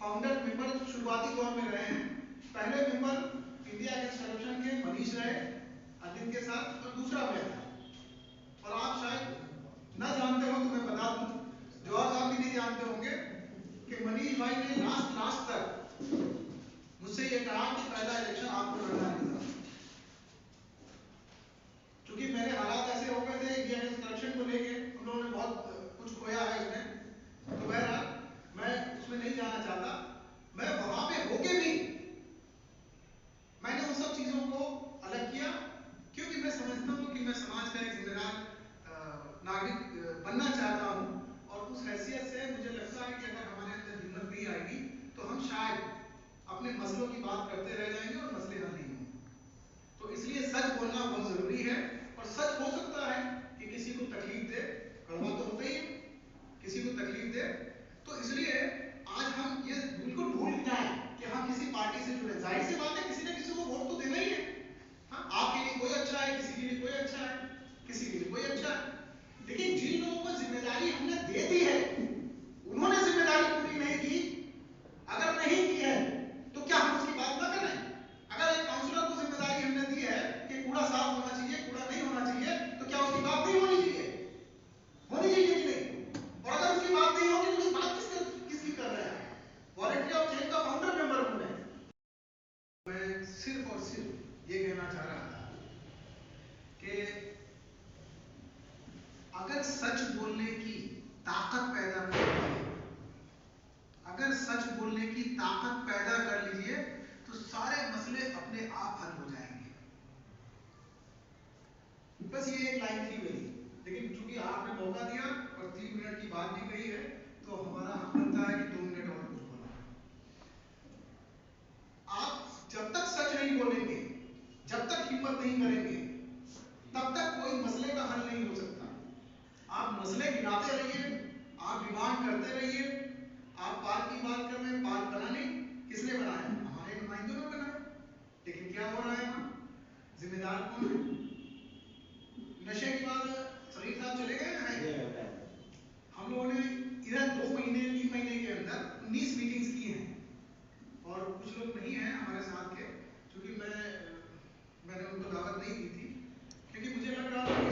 Founder member शुरुआती दौर में रहे हैं। पहले मेंबर इंडिया अगेंस्ट करप्शन के मनीष रहे अरविंद के साथ, और दूसरा मैं था। और आप शायद न जानते हो तो मैं बता दूं, जवाहर साहब भी नहीं जानते होंगे कि मनीष भाई ने लास्ट तक मुझसे ये कहा कि पहला इलेक्शन आपको लड़ना है। क्योंकि मेरे हालात ऐसे हो गए थे इंडिया अगेंस्ट करप्शन को लेके, उन्होंने बहुत कुछ खोया है इसमें, तो बहरहाल मैं उसमें नहीं जाना चाहता। मैं वहां पे होके भी मैंने उन सब चीजों को अलग किया, क्योंकि मैं समझता हूं कि मैं समाज का एक जिम्मेदार नागरिक बनना चाहता हूं। और उस हैसियत से मुझे लगता है कि अगर हमारे अंदर हिम्मत नहीं आएगी तो हम शायद अपने मसलों की बात करते रह जाएंगे और मसले हल नहीं होंगे। तो इसलिए सच बोलना बहुत जरूरी है। और सच हो सकता है कि किसी को तकलीफ दे, कड़वा तो होता ही है, किसी को तकलीफ दे। तो इसलिए आज हम ये बिल्कुल भूल जाएं कि हम किसी पार्टी से जुड़े। जाहिर सी बात है किसी न किसी को वोट तो देना ही है। हाँ, आपके लिए कोई अच्छा है, किसी के लिए कोई अच्छा है, किसी के लिए कोई अच्छा है। लेकिन जिन लोगों को जिम्मेदारी हमने दे दी है उन्होंने जिम्मेदारी पूरी नहीं की। अगर नहीं की है तो क्या हम उसकी बात ना करें? अगर एक काउंसलर को जिम्मेदारी हमने दी है कि कूड़ा साफ होना चाहिए, कूड़ा नहीं होना चाहिए, तो क्या उसकी बात नहीं होनी चाहिए? होनी चाहिए कि नहीं? और अगर उसकी बात नहीं होगी तो बात किसकी कर रहे हैं? वॉलंटियर ऑफ चेंज का फाउंडर मेंबर हूं मैं सिर्फ और सिर्फ ये कहना चाह रहा था कि अगर सच बोलने की ताकत पैदा कर लीजिए, अगर सच बोलने की ताकत पैदा कर लीजिए तो सारे मसले अपने आप हल हो जाएंगे। बस ये एक लाइन थी मेरी, लेकिन चूंकि आपने मौका दिया और 3 मिनट की बात भी कही है तो हमारा हक बनता है कि 2 मिनट और कुछ बोला। आप जब तक सच नहीं बोलेंगे, जब तक हिम्मत नहीं करेंगे, तब तक कोई मसले का हल नहीं हो सकता। आप मसले गिनाते रहिए, आप डिमांड करते रहिए। आप पार्क की बात कर रहे हैं, पार्क बनाने किसने बनाया? हमारे नुमाइंदों ने बनाया। लेकिन क्या हो रहा है वहां? जिम्मेदार कौन है? नशे की बात शरीफ साहब चले गए हैं। हम लोगों ने इधर 2 महीने 3 महीने के अंदर 19 मीटिंग्स की हैं। और कुछ लोग नहीं हैं हमारे साथ के, क्योंकि मैंने उनको दावत नहीं दी थी, क्योंकि मुझे लग रहा था कि